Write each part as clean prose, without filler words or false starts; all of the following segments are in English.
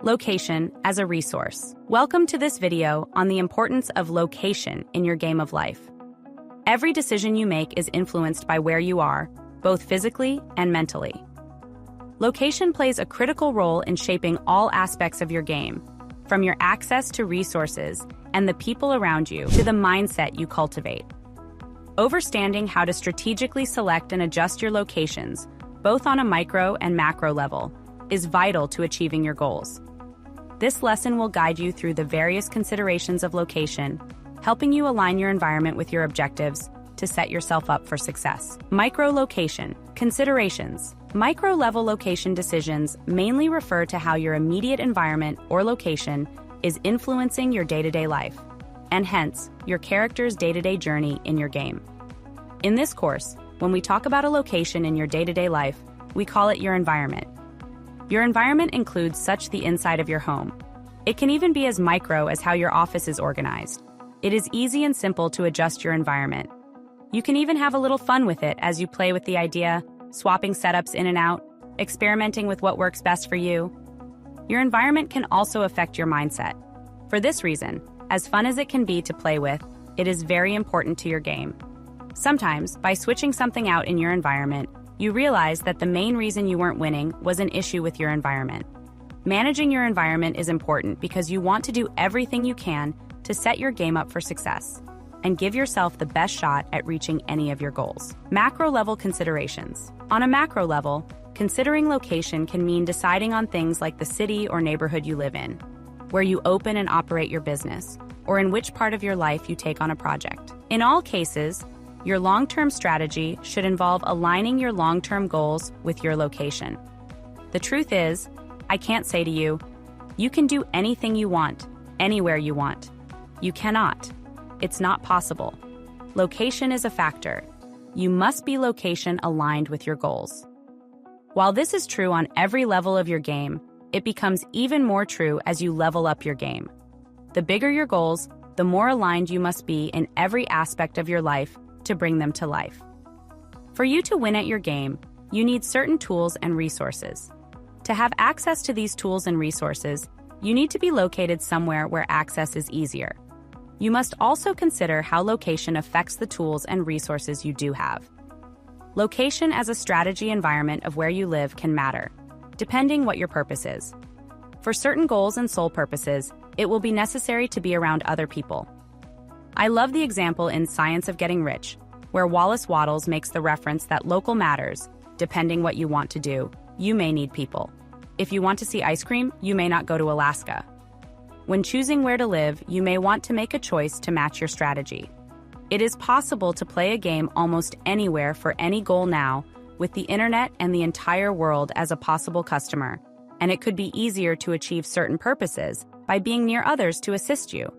Location as a resource. Welcome to this video on the importance of location in your game of life. Every decision you make is influenced by where you are, both physically and mentally. Location plays a critical role in shaping all aspects of your game, from your access to resources and the people around you to the mindset you cultivate. Understanding how to strategically select and adjust your locations, both on a micro and macro level, is vital to achieving your goals. This lesson will guide you through the various considerations of location, helping you align your environment with your objectives to set yourself up for success. Micro-location considerations. Micro-level location decisions mainly refer to how your immediate environment or location is influencing your day-to-day life, and hence, your character's day-to-day journey in your game. In this course, when we talk about a location in your day-to-day life, we call it your environment. Your environment includes the inside of your home. It can even be as micro as how your office is organized. It is easy and simple to adjust your environment. You can even have a little fun with it as you play with the idea, swapping setups in and out, experimenting with what works best for you. Your environment can also affect your mindset. For this reason, as fun as it can be to play with, it is very important to your game. Sometimes, by switching something out in your environment, you realize that the main reason you weren't winning was an issue with your environment. Managing your environment is important because you want to do everything you can to set your game up for success and give yourself the best shot at reaching any of your goals. Macro-level considerations. On a macro level, considering location can mean deciding on things like the city or neighborhood you live in, where you open and operate your business, or in which part of your life you take on a project. In all cases, your long-term strategy should involve aligning your long-term goals with your location. The truth is, I can't say to you, you can do anything you want, anywhere you want. You cannot. It's not possible. Location is a factor. You must be location aligned with your goals. While this is true on every level of your game, it becomes even more true as you level up your game. The bigger your goals, the more aligned you must be in every aspect of your life to bring them to life. For you to win at your game, you need certain tools and resources. To have access to these tools and resources, you need to be located somewhere where access is easier. You must also consider how location affects the tools and resources you do have. Location as a strategy environment of where you live can matter, depending what your purpose is. For certain goals and sole purposes, it will be necessary to be around other people. I love the example in Science of Getting Rich, where Wallace Wattles makes the reference that local matters. Depending what you want to do, you may need people. If you want to see ice cream, you may not go to Alaska. When choosing where to live, you may want to make a choice to match your strategy. It is possible to play a game almost anywhere for any goal now, with the internet and the entire world as a possible customer, and it could be easier to achieve certain purposes by being near others to assist you.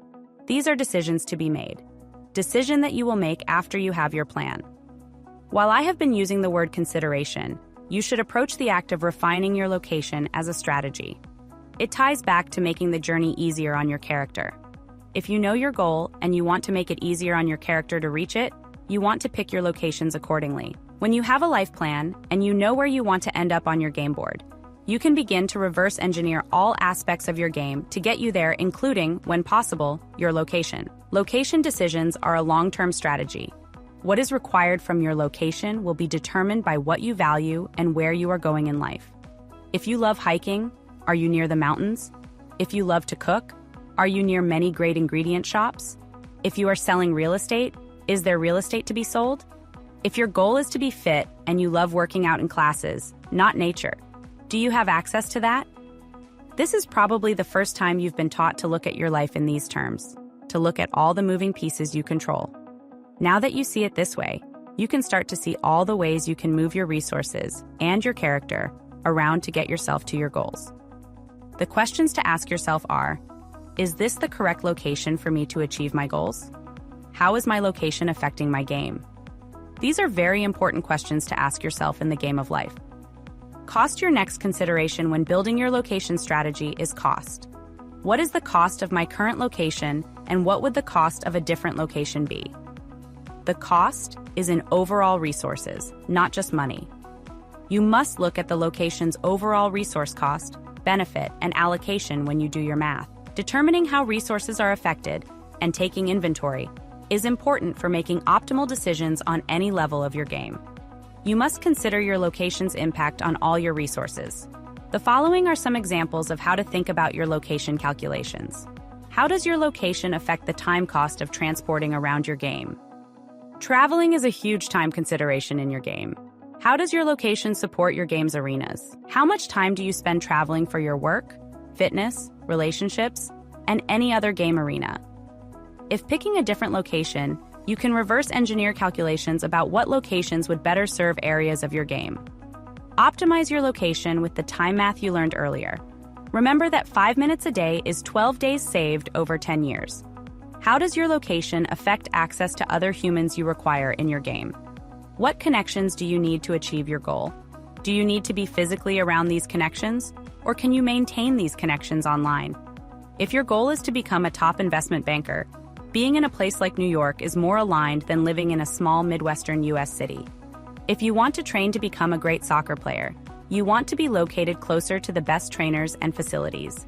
These are decisions to be made. Decision that you will make after you have your plan. While I have been using the word consideration, you should approach the act of refining your location as a strategy. It ties back to making the journey easier on your character. If you know your goal and you want to make it easier on your character to reach it, you want to pick your locations accordingly. When you have a life plan and you know where you want to end up on your game board, you can begin to reverse engineer all aspects of your game to get you there, including, when possible, your location. Location decisions are a long-term strategy. What is required from your location will be determined by what you value and where you are going in life. If you love hiking, are you near the mountains? If you love to cook, are you near many great ingredient shops? If you are selling real estate, is there real estate to be sold? If your goal is to be fit and you love working out in classes, not nature, do you have access to that? This is probably the first time you've been taught to look at your life in these terms, to look at all the moving pieces you control. Now that you see it this way, you can start to see all the ways you can move your resources and your character around to get yourself to your goals. The questions to ask yourself are, is this the correct location for me to achieve my goals? How is my location affecting my game? These are very important questions to ask yourself in the game of life. Cost. Your next consideration when building your location strategy is cost. What is the cost of my current location and what would the cost of a different location be? The cost is in overall resources, not just money. You must look at the location's overall resource cost benefit, and allocation when you do your math. Determining how resources are affected and taking inventory is important for making optimal decisions on any level of your game. You must consider your location's impact on all your resources. The following are some examples of how to think about your location calculations. How does your location affect the time cost of transporting around your game? Traveling is a huge time consideration in your game. How does your location support your game's arenas? How much time do you spend traveling for your work, fitness, relationships, and any other game arena? If picking a different location, you can reverse engineer calculations about what locations would better serve areas of your game. Optimize your location with the time math you learned earlier. Remember that 5 minutes a day is 12 days saved over 10 years. How does your location affect access to other humans you require in your game? What connections do you need to achieve your goal? Do you need to be physically around these connections, or can you maintain these connections online? If your goal is to become a top investment banker, being in a place like New York is more aligned than living in a small Midwestern US city. If you want to train to become a great soccer player, you want to be located closer to the best trainers and facilities.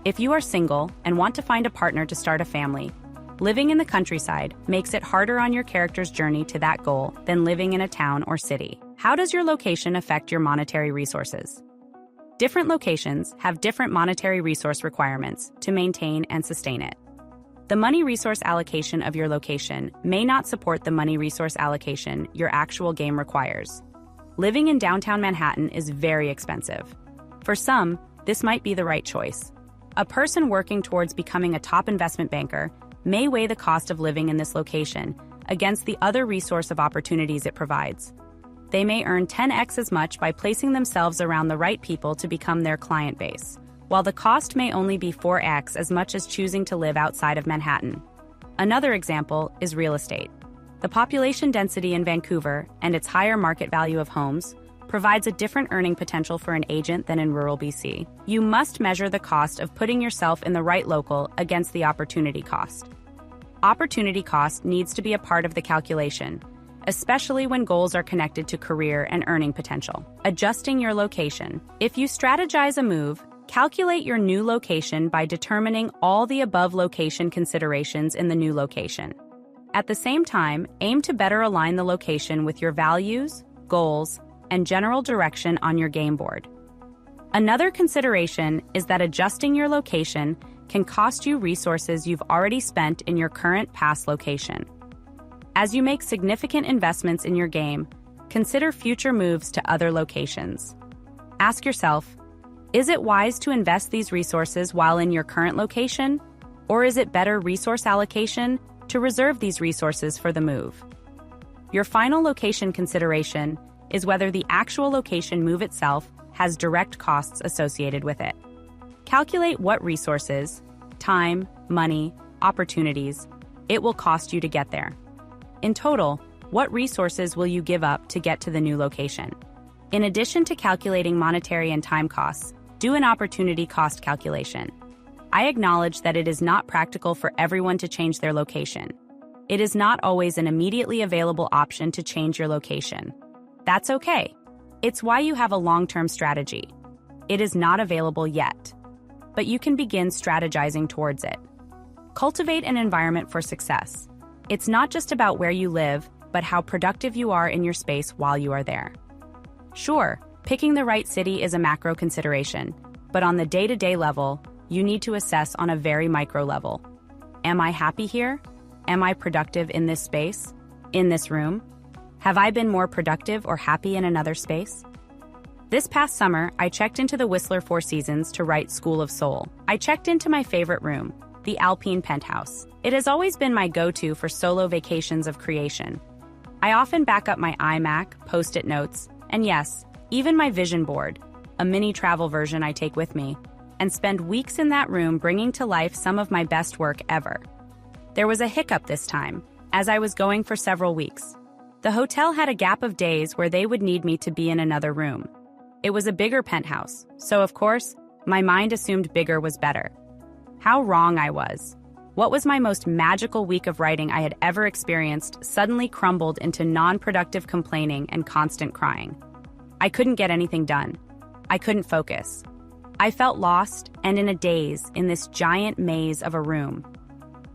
If you are single and want to find a partner to start a family, living in the countryside makes it harder on your character's journey to that goal than living in a town or city. How does your location affect your monetary resources? Different locations have different monetary resource requirements to maintain and sustain it. The money resource allocation of your location may not support the money resource allocation your actual game requires. Living in downtown Manhattan is very expensive. For some, this might be the right choice. A person working towards becoming a top investment banker may weigh the cost of living in this location against the other resource of opportunities it provides. They may earn 10x as much by placing themselves around the right people to become their client base, while the cost may only be 4x as much as choosing to live outside of Manhattan. Another example is real estate. The population density in Vancouver and its higher market value of homes provides a different earning potential for an agent than in rural BC. You must measure the cost of putting yourself in the right local against the opportunity cost. Opportunity cost needs to be a part of the calculation, especially when goals are connected to career and earning potential. Adjusting your location. If you strategize a move, calculate your new location by determining all the above location considerations in the new location. At the same time, aim to better align the location with your values, goals, and general direction on your game board. Another consideration is that adjusting your location can cost you resources you've already spent in your current past location. As you make significant investments in your game, consider future moves to other locations. Ask yourself, is it wise to invest these resources while in your current location, or is it better resource allocation to reserve these resources for the move? Your final location consideration is whether the actual location move itself has direct costs associated with it. Calculate what resources, time, money, opportunities, it will cost you to get there. In total, what resources will you give up to get to the new location? In addition to calculating monetary and time costs, do an opportunity cost calculation. I acknowledge that it is not practical for everyone to change their location. It is not always an immediately available option to change your location. That's okay. It's why you have a long-term strategy. It is not available yet, but you can begin strategizing towards it. Cultivate an environment for success. It's not just about where you live, but how productive you are in your space while you are there. Sure, picking the right city is a macro consideration, but on the day-to-day level, you need to assess on a very micro level. Am I happy here? Am I productive in this space? In this room? Have I been more productive or happy in another space? This past summer, I checked into the Whistler Four Seasons to write School of Soul. I checked into my favorite room, the Alpine Penthouse. It has always been my go-to for solo vacations of creation. I often back up my iMac, post-it notes, and yes, even my vision board, a mini travel version I take with me, and spend weeks in that room bringing to life some of my best work ever. There was a hiccup this time, as I was going for several weeks. The hotel had a gap of days where they would need me to be in another room. It was a bigger penthouse, so of course, my mind assumed bigger was better. How wrong I was. What was my most magical week of writing I had ever experienced suddenly crumbled into non-productive complaining and constant crying. I couldn't get anything done. I couldn't focus. I felt lost and in a daze in this giant maze of a room.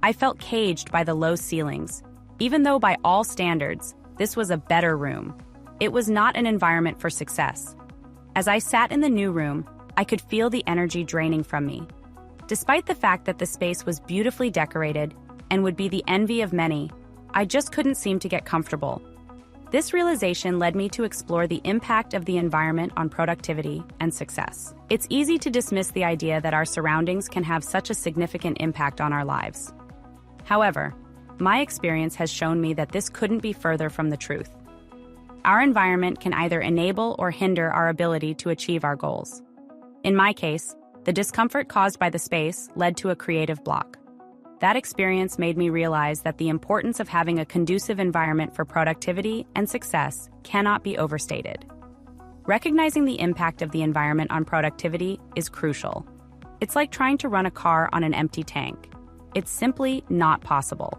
I felt caged by the low ceilings, even though by all standards, this was a better room. It was not an environment for success. As I sat in the new room, I could feel the energy draining from me. Despite the fact that the space was beautifully decorated and would be the envy of many, I just couldn't seem to get comfortable. This realization led me to explore the impact of the environment on productivity and success. It's easy to dismiss the idea that our surroundings can have such a significant impact on our lives. However, my experience has shown me that this couldn't be further from the truth. Our environment can either enable or hinder our ability to achieve our goals. In my case, the discomfort caused by the space led to a creative block. That experience made me realize that the importance of having a conducive environment for productivity and success cannot be overstated. Recognizing the impact of the environment on productivity is crucial. It's like trying to run a car on an empty tank. It's simply not possible.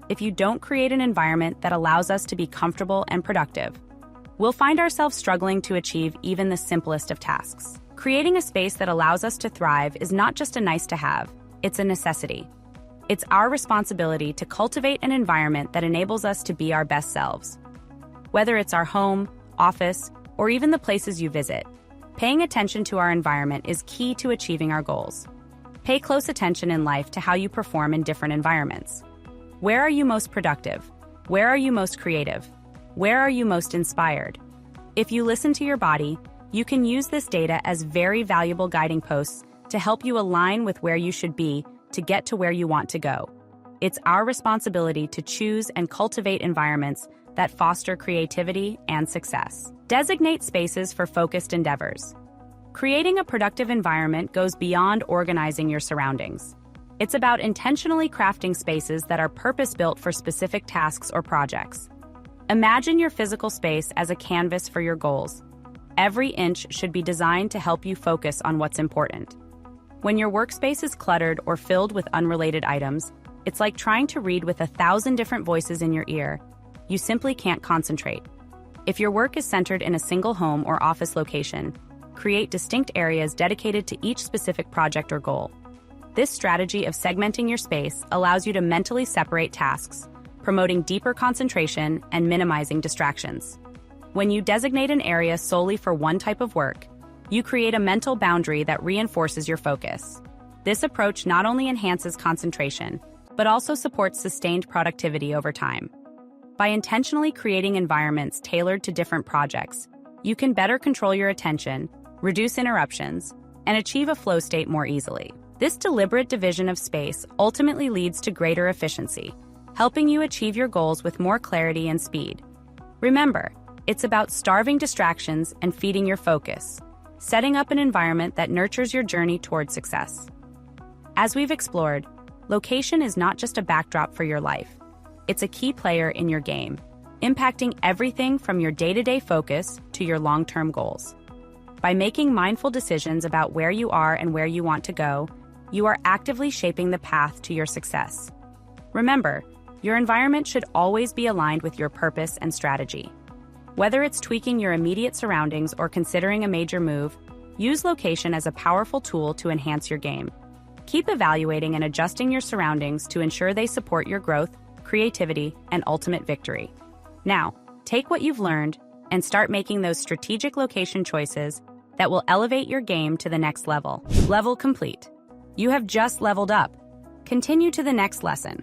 If you don't create an environment that allows us to be comfortable and productive, we'll find ourselves struggling to achieve even the simplest of tasks. Creating a space that allows us to thrive is not just a nice to have, it's a necessity. It's our responsibility to cultivate an environment that enables us to be our best selves. Whether it's our home, office, or even the places you visit, paying attention to our environment is key to achieving our goals. Pay close attention in life to how you perform in different environments. Where are you most productive? Where are you most creative? Where are you most inspired? If you listen to your body, you can use this data as very valuable guiding posts to help you align with where you should be to get to where you want to go. It's our responsibility to choose and cultivate environments that foster creativity and success. Designate spaces for focused endeavors. Creating a productive environment goes beyond organizing your surroundings. It's about intentionally crafting spaces that are purpose-built for specific tasks or projects. Imagine your physical space as a canvas for your goals. Every inch should be designed to help you focus on what's important. When your workspace is cluttered or filled with unrelated items, it's like trying to read with 1,000 different voices in your ear. You simply can't concentrate. If your work is centered in a single home or office location, create distinct areas dedicated to each specific project or goal. This strategy of segmenting your space allows you to mentally separate tasks, promoting deeper concentration and minimizing distractions. When you designate an area solely for one type of work, you create a mental boundary that reinforces your focus. This approach not only enhances concentration, but also supports sustained productivity over time. By intentionally creating environments tailored to different projects, you can better control your attention, reduce interruptions, and achieve a flow state more easily. This deliberate division of space ultimately leads to greater efficiency, helping you achieve your goals with more clarity and speed. Remember, it's about starving distractions and feeding your focus, setting up an environment that nurtures your journey toward success. As we've explored, location is not just a backdrop for your life. It's a key player in your game, impacting everything from your day-to-day focus to your long-term goals. By making mindful decisions about where you are and where you want to go, you are actively shaping the path to your success. Remember, your environment should always be aligned with your purpose and strategy. Whether it's tweaking your immediate surroundings or considering a major move, use location as a powerful tool to enhance your game. Keep evaluating and adjusting your surroundings to ensure they support your growth, creativity, and ultimate victory. Now, take what you've learned and start making those strategic location choices that will elevate your game to the next level. Level complete. You have just leveled up. Continue to the next lesson.